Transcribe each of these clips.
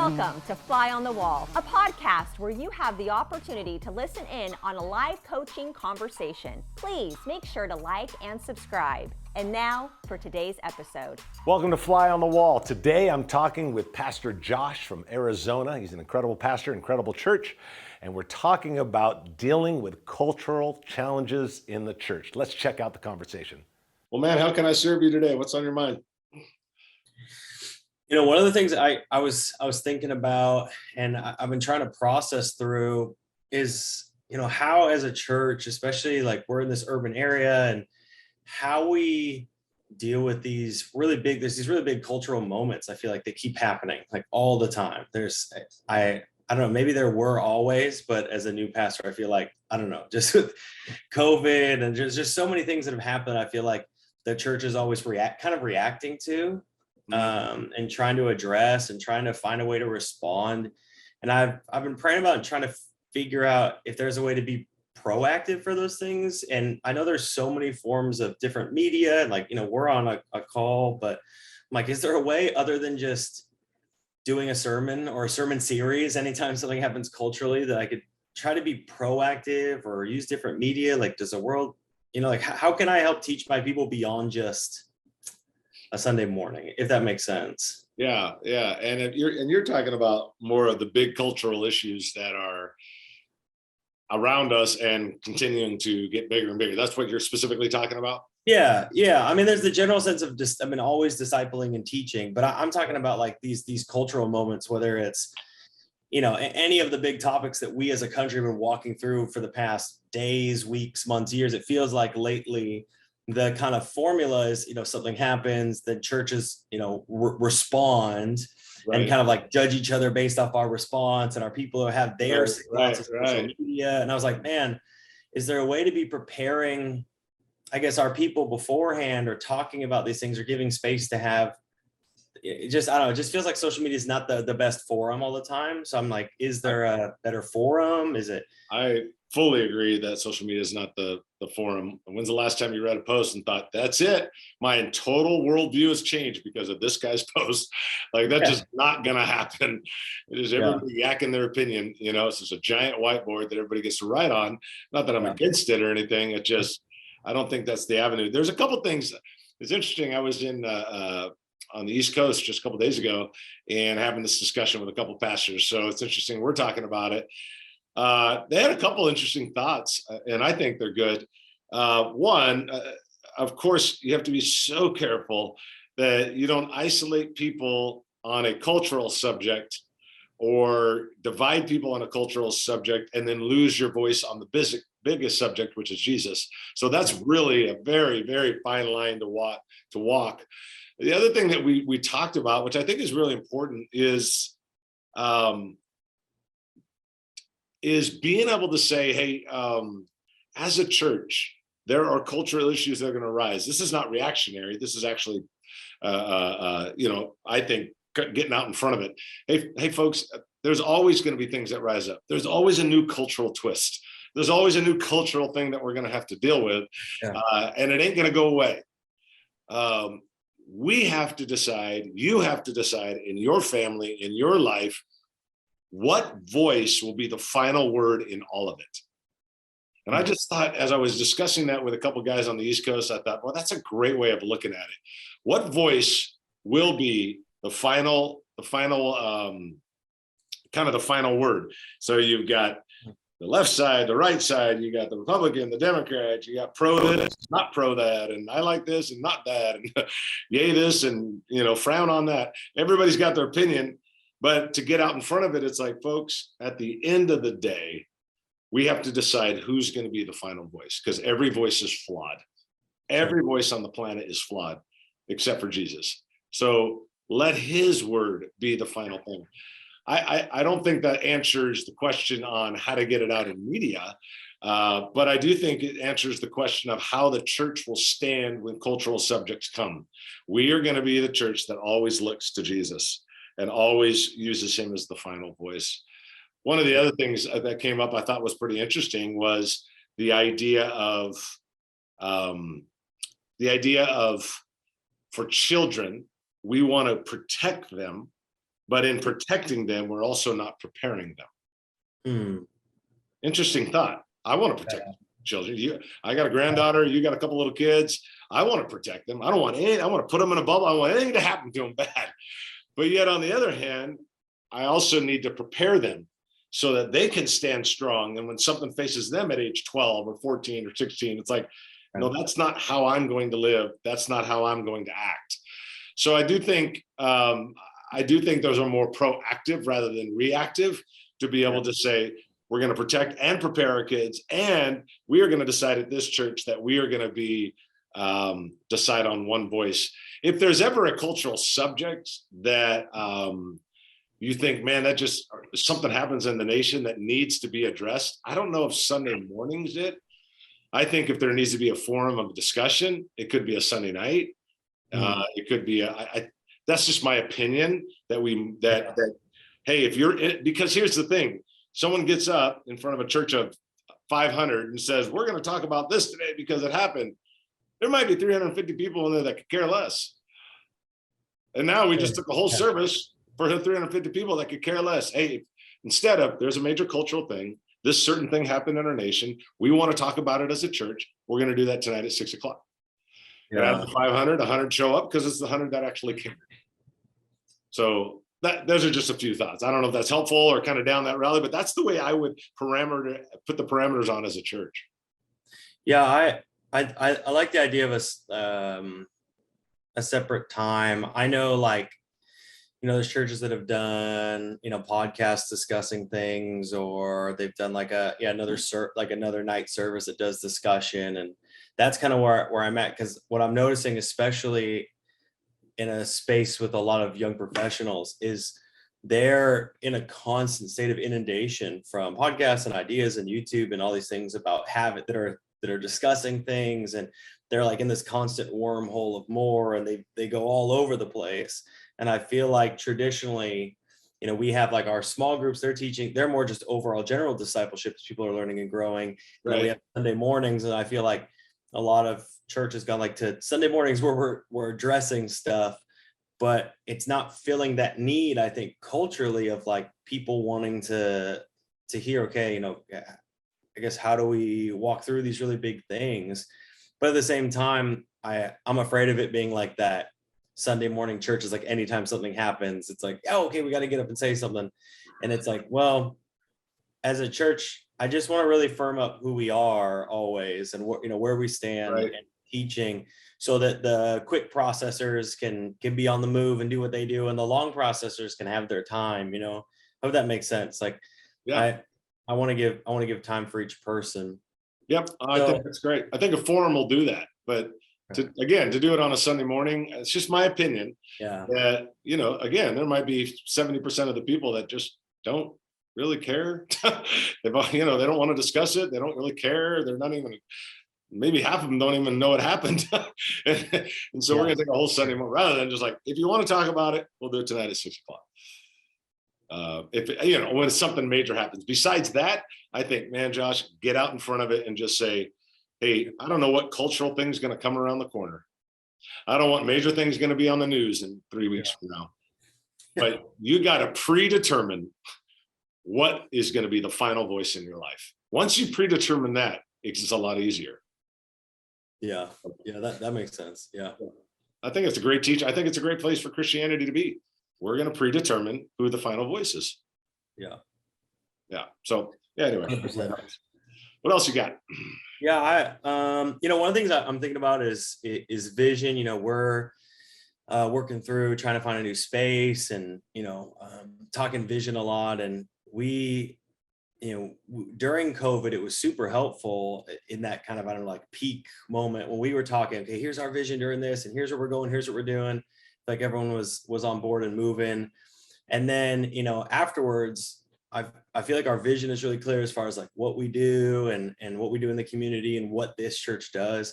Welcome to Fly on the Wall, a podcast where you have the opportunity to listen in on a live coaching conversation. Please make sure to like and subscribe. And now for today's episode. Welcome to Fly on the Wall. Today I'm talking with Pastor Josh from Arizona. He's an incredible pastor, incredible church, and we're talking about dealing with cultural challenges in the church. Let's check out the conversation. Well, man, how can I serve you today? What's on your mind? You know, one of the things I was thinking about, and I've been trying to process through, is, you know, how as a church, especially like we're in this urban area, and how we deal with these really big cultural moments. I feel like they keep happening like all the time. I don't know, maybe there were always, but as a new pastor, I feel like, I don't know, just with COVID and just so many things that have happened, I feel like the church is always reacting to. And trying to address and trying to find a way to respond. And I've been praying about trying to figure out if there's a way to be proactive for those things. And I know there's so many forms of different media, and like, you know, we're on a call, but I'm like, is there a way other than just doing a sermon or a sermon series anytime something happens culturally that I could try to be proactive or use different media? Like, does the world, you know, like how can I help teach my people beyond just a Sunday morning, if that makes sense? Yeah. And you're talking about more of the big cultural issues that are around us and continuing to get bigger and bigger. That's what you're specifically talking about? Yeah. I mean, there's the general sense of just, I mean, always discipling and teaching, but I'm talking about like these cultural moments, whether it's, you know, any of the big topics that we as a country have been walking through for the past days, weeks, months, years. It feels like lately the kind of formula is, you know, something happens, then churches, you know, respond, right, and kind of like judge each other based off our response, and our people have their response to social media. And I was like, man, is there a way to be preparing, I guess, our people beforehand, or talking about these things, or giving space to have it? Just, I don't know, it just feels like social media is not the best forum all the time. So I'm like, is there a better forum? Is it? I fully agree that social media is not the forum. When's the last time you read a post and thought, that's it, my total worldview has changed because of this guy's post? Like, that's just not going to happen. It is everybody yakking their opinion. You know, it's just a giant whiteboard that everybody gets to write on. Not that I'm against it or anything. It just, I don't think that's the avenue. There's a couple things. It's interesting. I was in on the East Coast just a couple of days ago and having this discussion with a couple of pastors. So it's interesting. We're talking about it. They had a couple interesting thoughts, and I think they're good. One, of course, you have to be so careful that you don't isolate people on a cultural subject or divide people on a cultural subject and then lose your voice on the biggest subject, which is Jesus. So that's really a very, very fine line to walk. The other thing that we talked about, which I think is really important, is being able to say, hey, as a church, there are cultural issues that are going to arise. This is not reactionary. This is actually, you know, I think getting out in front of it. Hey, folks, there's always going to be things that rise up. There's always a new cultural twist. There's always a new cultural thing that we're going to have to deal with, and it ain't going to go away. We have to decide, you have to decide in your family, in your life, what voice will be the final word in all of it. And I just thought, as I was discussing that with a couple of guys on the East Coast, I thought, well, that's a great way of looking at it. What voice will be the final kind of the final word? So you've got the left side, the right side, you got the Republican, the Democrat, you got pro this, not pro that, and I like this and not that, and yay this, and, you know, frown on that. Everybody's got their opinion, but to get out in front of it, it's like, folks, at the end of the day, we have to decide who's going to be the final voice, because every voice is flawed. Every voice on the planet is flawed, except for Jesus. So let his word be the final thing. I don't think that answers the question on how to get it out in media, but I do think it answers the question of how the church will stand when cultural subjects come. We are going to be the church that always looks to Jesus and always uses him as the final voice. One of the other things that came up I thought was pretty interesting was the idea of for children, we want to protect them, but in protecting them, we're also not preparing them. Interesting thought. I want to protect children. I got a granddaughter. You got a couple little kids. I want to protect them. I don't want any. I want to put them in a bubble. I don't want anything to happen to them bad. But yet, on the other hand, I also need to prepare them so that they can stand strong. And when something faces them at age 12 or 14 or 16, it's like, no, that's not how I'm going to live. That's not how I'm going to act. So I do think those are more proactive rather than reactive, to be able to say, we're going to protect and prepare our kids, and we are going to decide at this church that we are going to be decide on one voice. If there's ever a cultural subject that you think, man, that just something happens in the nation that needs to be addressed, I don't know if Sunday mornings it. I think if there needs to be a forum of discussion, it could be a Sunday night. It could be that's just my opinion that hey, if you're in, because here's the thing. Someone gets up in front of a church of 500 and says, we're going to talk about this today because it happened. There might be 350 people in there that could care less. And now we just took a whole service for 350 people that could care less. Hey, instead of, there's a major cultural thing, this certain thing happened in our nation, we want to talk about it as a church. We're going to do that tonight at 6 o'clock. And out of the 500, 100 show up because it's the 100 that actually came. So those are just a few thoughts. I don't know if that's helpful or kind of down that rally, but that's the way I would put the parameters on as a church. Yeah, I like the idea of a separate time. I know, like, there's churches that have done, podcasts discussing things, or they've done like another night service that does discussion. And that's kind of where I'm at, because what I'm noticing, especially in a space with a lot of young professionals, is they're in a constant state of inundation from podcasts and ideas and YouTube and all these things about habit that are discussing things, and they're like in this constant wormhole of more, and they go all over the place. And I feel like traditionally, we have like our small groups, they're more just overall general discipleship as people are learning and growing. Right. We have Sunday mornings, and I feel like a lot of churches gone like to Sunday mornings where we're addressing stuff, but it's not filling that need, I think, culturally, of like people wanting to hear, okay, I guess, how do we walk through these really big things? But at the same time, I'm afraid of it being like that Sunday morning church is like, anytime something happens, it's like, oh, okay, we got to get up and say something. And it's like, well, as a church, I just want to really firm up who we are always, and where we stand, right, and teaching, so that the quick processors can be on the move and do what they do, and the long processors can have their time. I hope that makes sense. Like, yeah, I want to give time for each person. Yep, I think that's great. I think a forum will do that, but to do it on a Sunday morning, it's just my opinion. Yeah. That, again, there might be 70% of the people that just don't really care. They don't want to discuss it. They don't really care. They're not even, maybe half of them don't even know what happened. And so we're going to take a whole Sunday morning, rather than just like, if you want to talk about it, we'll do it tonight at 6 o'clock. If when something major happens. Besides that, I think, man, Josh, get out in front of it and just say, hey, I don't know what cultural thing's going to come around the corner. I don't want major things going to be on the news in 3 weeks from now. But you got to predetermine what is going to be the final voice in your life. Once you predetermine that, it's a lot easier. Yeah, that makes sense. Yeah. I think it's a great teach. I think it's a great place for Christianity to be. We're going to predetermine who the final voice is. Yeah. Yeah. So anyway, 100%. What else you got? Yeah, one of the things I'm thinking about is vision. We're working through trying to find a new space, and talking vision a lot. And we, during COVID, it was super helpful in that kind of, I don't know, like peak moment when we were talking, okay, here's our vision during this, and here's where we're going, here's what we're doing. Like everyone was on board and moving. And then, afterwards, I feel like our vision is really clear as far as like what we do and what we do in the community and what this church does.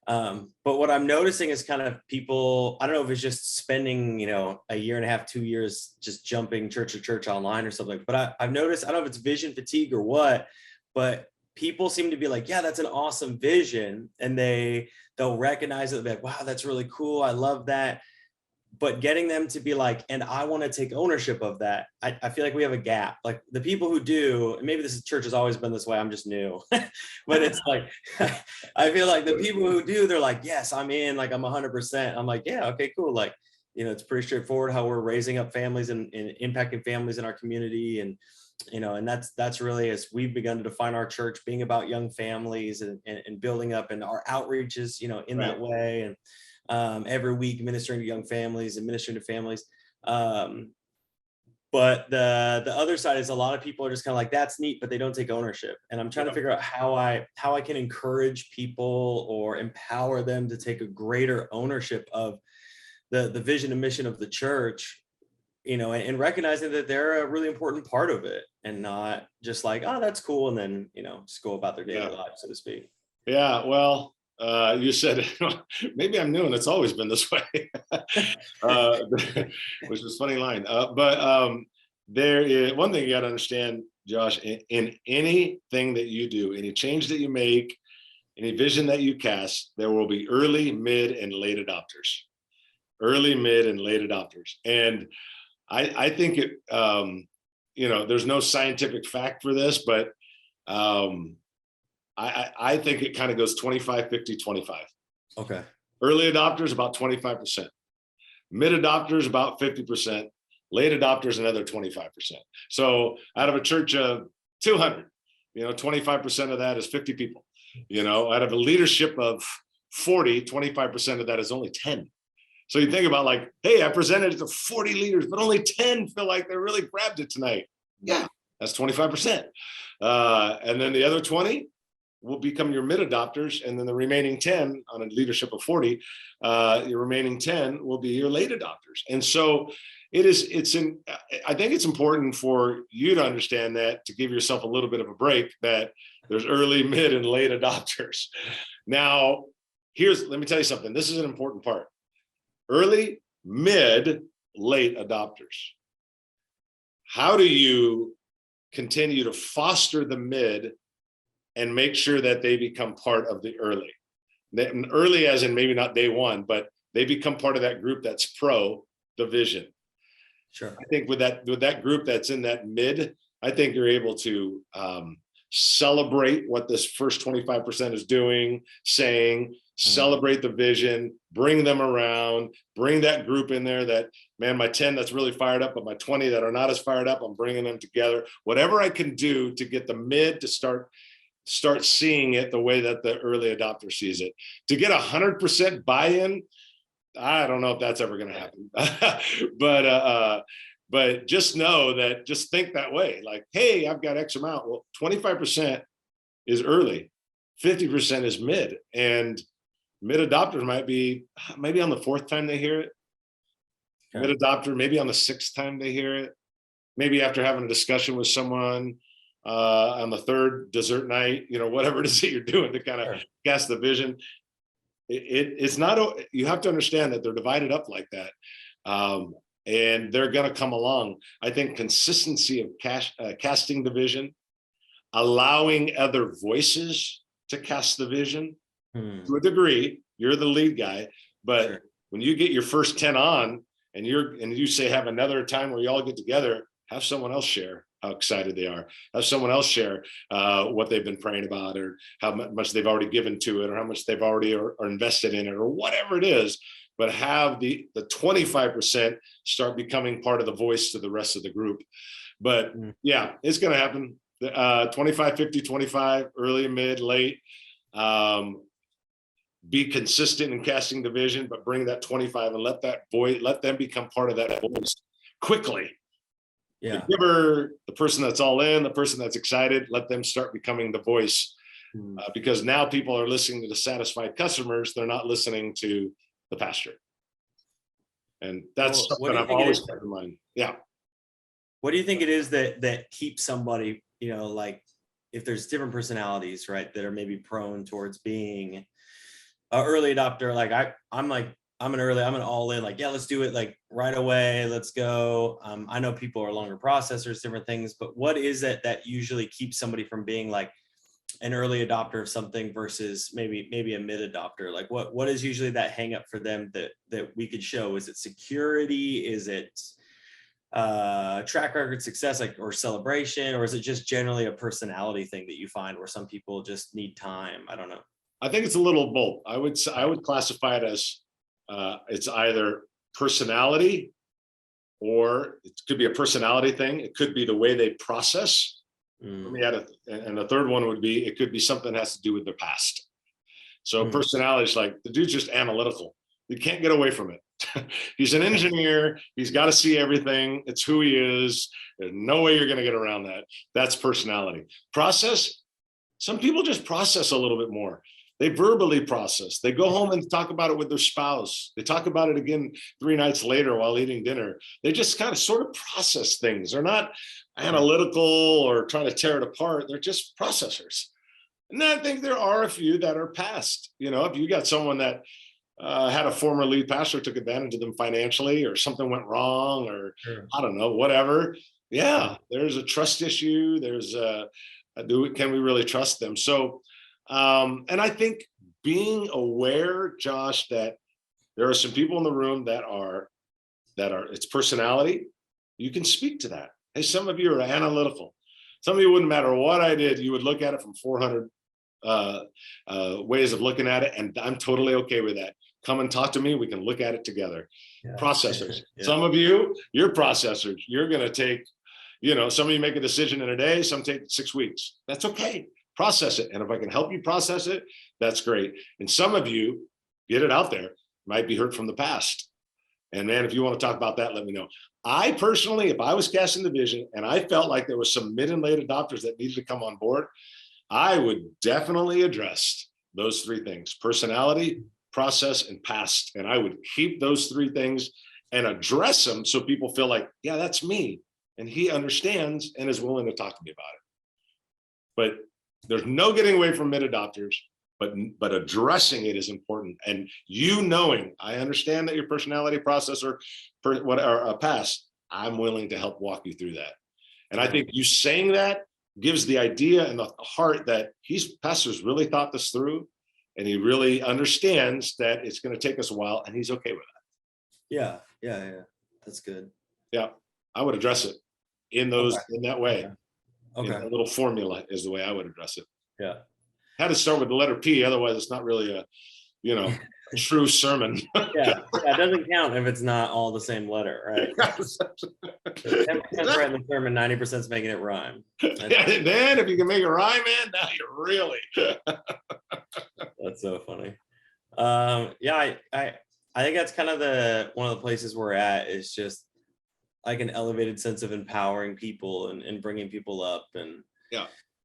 But what I'm noticing is kind of people, I don't know if it's just spending, a year and a half, 2 years, just jumping church to church online or something, but I've noticed, I don't know if it's vision fatigue or what, but people seem to be like, yeah, that's an awesome vision. And they'll recognize it. They'll be like, wow, that's really cool. I love that. but getting them to be like, and I want to take ownership of that. I feel like we have a gap. Like the people who do, and maybe church has always been this way, I'm just new, but it's like, I feel like the people who do, they're like, yes, I'm in, like I'm 100%. I'm like, yeah, okay, cool. Like, it's pretty straightforward how we're raising up families and impacting families in our community. And, and that's really, as we've begun to define our church being about young families and building up, and our outreaches, in that way. And, every week ministering to young families and ministering to families. But the other side is a lot of people are just kind of like, that's neat, but they don't take ownership. And I'm trying to figure out how I can encourage people or empower them to take a greater ownership of the vision and mission of the church, and recognizing that they're a really important part of it, and not just like, oh, that's cool, and then, just go about their daily lives, so to speak. Yeah, well, you said maybe I'm new and it's always been this way, which is a funny line. But there is one thing you got to understand, Josh, in anything that you do, any change that you make, any vision that you cast, there will be early, mid, and late adopters. Early, mid, and late adopters. And I think it, there's no scientific fact for this, but I think it kind of goes 25, 50, 25. Okay. Early adopters, about 25%. Mid adopters, about 50%. Late adopters, another 25%. So out of a church of 200, 25% of that is 50 people. Out of a leadership of 40, 25% of that is only 10. So you think about like, hey, I presented it to 40 leaders, but only 10 feel like they really grabbed it tonight. Yeah, that's 25%. And then the other 20 will become your mid adopters. And then the remaining 10 on a leadership of 40, your remaining 10 will be your late adopters. And so I think it's important for you to understand that, to give yourself a little bit of a break, that there's early, mid, and late adopters. Now, let me tell you something. This is an important part. Early, mid, late adopters. How do you continue to foster the mid and make sure that they become part of the early? Early as in maybe not day one, but they become part of that group that's pro the vision. Sure. I think with that group that's in that mid, I think you're able to celebrate what this first 25% is doing, saying, celebrate the vision, bring them around, bring that group in there that, man, my 10 that's really fired up, but my 20 that are not as fired up, I'm bringing them together. Whatever I can do to get the mid to start seeing it the way that the early adopter sees it. To get 100% buy-in, I don't know if that's ever going to happen. But just know that, just think that way. Like, hey, I've got X amount. Well, 25% is early, 50% is mid, and mid adopters might be maybe on the fourth time they hear it. Okay. Mid adopter, maybe on the sixth time they hear it. Maybe after having a discussion with someone on the third dessert night, whatever it is that you're doing to kind of cast the vision. It's not, you have to understand that they're divided up like that. And they're going to come along. I think consistency of casting the vision, allowing other voices to cast the vision to a degree. You're the lead guy, but when you get your first 10 on and you say, have another time where you all get together, have someone else share how excited they are. Have someone else share what they've been praying about, or how much they've already given to it, or how much they've already are invested in it, or whatever it is. But have the 25% start becoming part of the voice to the rest of the group. But yeah, it's going to happen. 25, 50, 25, early, mid, late. Be consistent in casting the vision, but bring that 25 and let them become part of that voice quickly. Yeah. The giver, the person that's all in, the person that's excited, let them start becoming the voice. Because now people are listening to the satisfied customers. They're not listening to the pastor. And that's something I've always kept in mind. Yeah. What do you think it is that keeps somebody, like if there's different personalities, right, that are maybe prone towards being an early adopter? Like I'm an all in, like, yeah, let's do it like right away. Let's go. I know people are longer processors, different things, but what is it that usually keeps somebody from being like, an early adopter of something versus maybe a mid adopter? Like what is usually that hang up for them that we could show? Is it security? Is it track record success, like, or celebration, or is it just generally a personality thing that you find where some people just need time? I don't know. I think it's a little of both. I would classify it as it's either personality, or it could be a personality thing. It could be the way they process. And the third one would be, it could be something that has to do with their past. So personality is like, the dude's just analytical. You can't get away from it. He's an engineer. He's got to see everything. It's who he is. There's no way you're going to get around that. That's personality. Process. Some people just process a little bit more. They verbally process. They go home and talk about it with their spouse. They talk about it again 3 nights later while eating dinner. They just kind of sort of process things. They're not analytical or trying to tear it apart. They're just processors. And I think there are a few that are past. You know, if you got someone that had a former lead pastor took advantage of them financially, or something went wrong, or I don't know, whatever. Yeah, there's a trust issue. There's can we really trust them? So, and I think being aware, Josh, that there are some people in the room that are it's personality. You can speak to that. Hey, some of you are analytical. Some of you, wouldn't matter what I did, you would look at it from 400 ways of looking at it, and I'm totally okay with that. Come and talk to me. We can look at it together. Yeah. Processors. Yeah. Some of you, you're processors. You're going to take, you know, some of you make a decision in a day, some take 6 weeks. That's okay. Process it. And if I can help you process it, that's great. And some of you, get it out there, might be hurt from the past. And man, if you want to talk about that, let me know. I personally, if I was casting the vision and I felt like there was some mid and late adopters that needed to come on board, I would definitely address those 3 things: personality, process, and past. And I would keep those 3 things and address them so people feel like, yeah, that's me. And he understands and is willing to talk to me about it. But there's no getting away from mid adopters, but addressing it is important. And you knowing, I understand that your personality processor, past, I'm willing to help walk you through that. And I think you saying that gives the idea and the heart that pastor's really thought this through, and he really understands that it's going to take us a while, and he's okay with that. Yeah. That's good. Yeah, I would address it in that way. Okay. A little formula is the way I would address it. Yeah. Had to start with the letter P, otherwise it's not really a true sermon. Yeah, it doesn't count if it's not all the same letter, right? 10% writing the sermon, 90% is making it rhyme. Then if you can make it rhyme, man, now you're really. That's so funny. I think that's kind of one of the places we're at, is just like an elevated sense of empowering people and bringing people up, and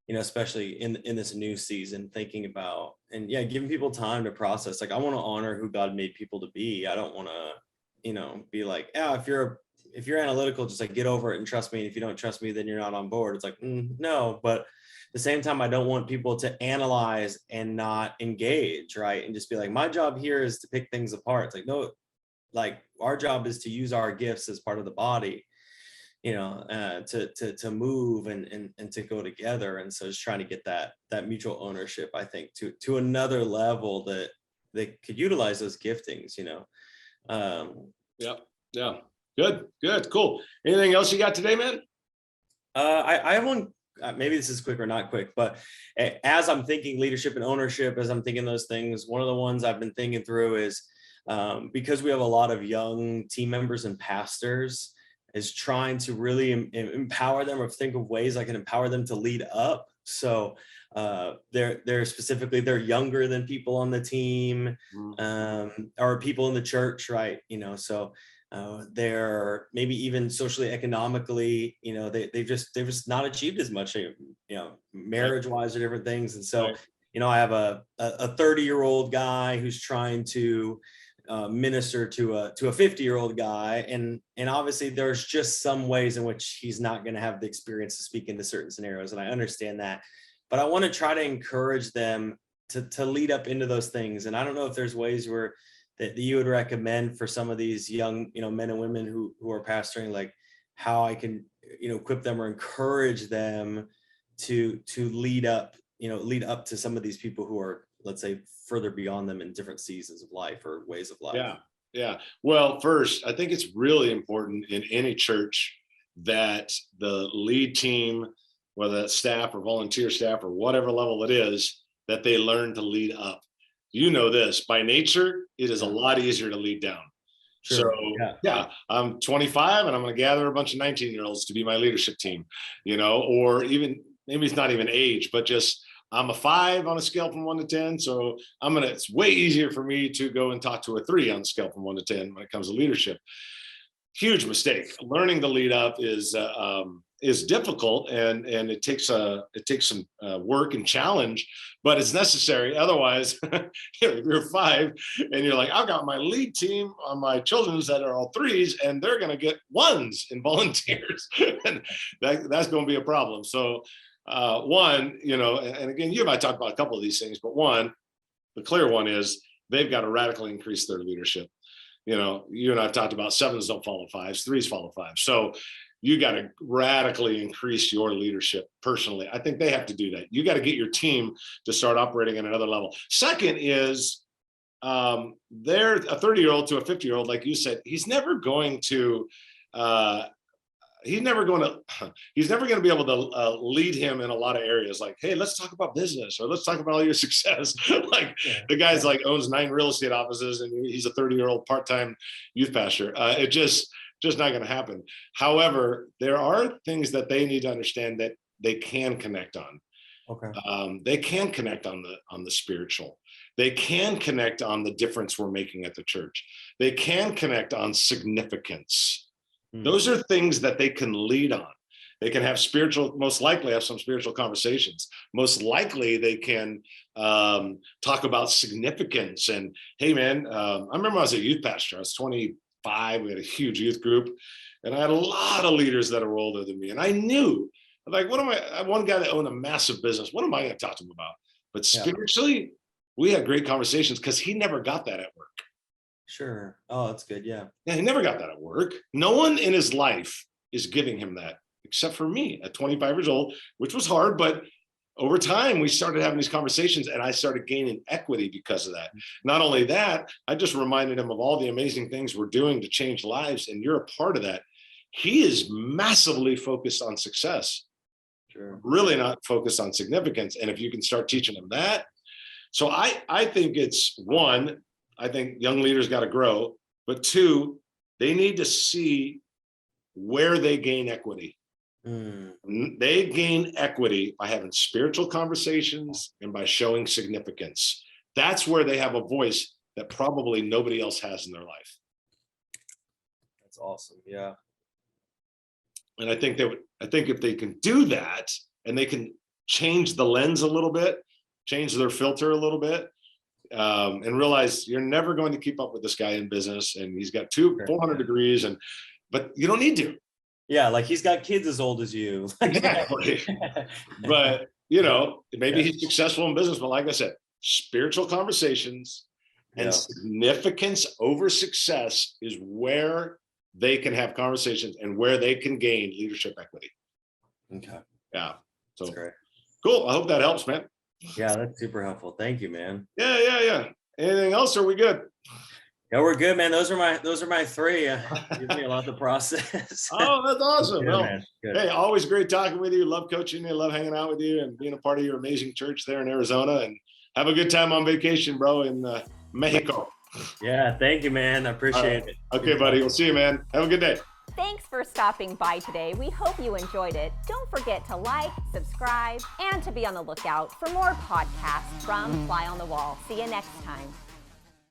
especially in this new season, thinking about giving people time to process. Like, I want to honor who God made people to be. I don't want to be like, if you're analytical, just like get over it and trust me, and if you don't trust me, then you're not on board. It's like, no. But at the same time, I don't want people to analyze and not engage, right? And just be like, my job here is to pick things apart. It's like, no, like, our job is to use our gifts as part of the body, to move and to go together. And so just trying to get that mutual ownership, I think, to another level that they could utilize those giftings, Yeah. Good. Cool. Anything else you got today, man? I have one. Maybe this is quick or not quick, but as I'm thinking leadership and ownership, as I'm thinking those things, one of the ones I've been thinking through is, because we have a lot of young team members and pastors, is trying to really empower them, or think of ways I can empower them to lead up. So they're specifically, they're younger than people on the team, or people in the church, right? So they're maybe even socially, economically, they've just not achieved as much, marriage wise, or different things. And so, I have a 30-year-old guy who's trying to minister to a 50-year-old guy, and obviously there's just some ways in which he's not going to have the experience to speak into certain scenarios, and I understand that, but I want to try to encourage them to lead up into those things. And I don't know if there's ways that you would recommend for some of these young men and women who are pastoring, like how I can equip them or encourage them to lead up lead up to some of these people who are, let's say, further beyond them in different seasons of life or ways of life? Yeah. Well, first, I think it's really important in any church that the lead team, whether that's staff or volunteer staff or whatever level it is, that they learn to lead up. You know this, by nature, it is a lot easier to lead down. Sure. So yeah, I'm 25 and I'm going to gather a bunch of 19-year-olds to be my leadership team, or even maybe it's not even age, but just I'm a 5 on a scale from 1 to 10. So it's way easier for me to go and talk to a 3 on the scale from 1 to 10 when it comes to leadership. Huge mistake. Learning to lead up is difficult, and it takes some work and challenge, but it's necessary. Otherwise, if you're 5 and you're like, I've got my lead team on my children's that are all 3s, and they're going to get 1s in volunteers, and that's going to be a problem. So one, and again, you and I talked about a couple of these things, but one, the clear one is they've got to radically increase their leadership. You and I've talked about 7s don't follow 5s, 3s follow 5s. So you got to radically increase your leadership personally. I think they have to do that. You got to get your team to start operating at another level. Second is they're a 30-year-old to a 50-year-old, like you said, he's never going to be able to lead him in a lot of areas. Like, hey, let's talk about business, or let's talk about all your success. The guy's like owns 9 real estate offices, and he's a 30-year-old part-time youth pastor. It just not going to happen. However, there are things that they need to understand that they can connect on. Okay. They can connect on the spiritual. They can connect on the difference we're making at the church. They can connect on significance. Those are things that they can lead on. They can have most likely have some spiritual conversations. Most likely they can talk about significance. And hey, man, I remember when I was a youth pastor. I was 25. We had a huge youth group, and I had a lot of leaders that are older than me. And I knew, like, one guy that owned a massive business, what am I going to talk to him about? But spiritually, we had great conversations because he never got that at work. Sure. Oh, that's good. Yeah. Yeah, he never got that at work. No one in his life is giving him that except for me at 25 years old, which was hard. But over time, we started having these conversations, and I started gaining equity because of that. Not only that, I just reminded him of all the amazing things we're doing to change lives, and you're a part of that. He is massively focused on success, really not focused on significance. And if you can start teaching him that. So I think it's one, I think young leaders got to grow, but 2, they need to see where they gain equity. They gain equity by having spiritual conversations and by showing significance. That's where they have a voice that probably nobody else has in their life. That's awesome. Yeah. And I think if they can do that, and they can change the lens a little bit, change their filter a little bit, and realize you're never going to keep up with this guy in business, and he's got 400 degrees, but you don't need to. Yeah, like he's got kids as old as you. Exactly. But maybe he's successful in business, but like I said, spiritual conversations and significance over success is where they can have conversations and where they can gain leadership equity. Okay. Yeah. So that's great. Cool. I hope that helps, man. Yeah, that's super helpful. Thank you, man. Yeah. Anything else? Or are we good? Yeah, we're good, man. Those are my 3. Gives me a lot to process. Oh, that's awesome. Good, well, man. Good. Hey, always great talking with you. Love coaching you. Love hanging out with you and being a part of your amazing church there in Arizona. And have a good time on vacation, bro, in Mexico. Yeah, thank you, man. I appreciate it. Okay, buddy. We'll see you, man. Have a good day. Thanks for stopping by today. We hope you enjoyed it. Don't forget to like, subscribe, and to be on the lookout for more podcasts from Fly on the Wall. See you next time.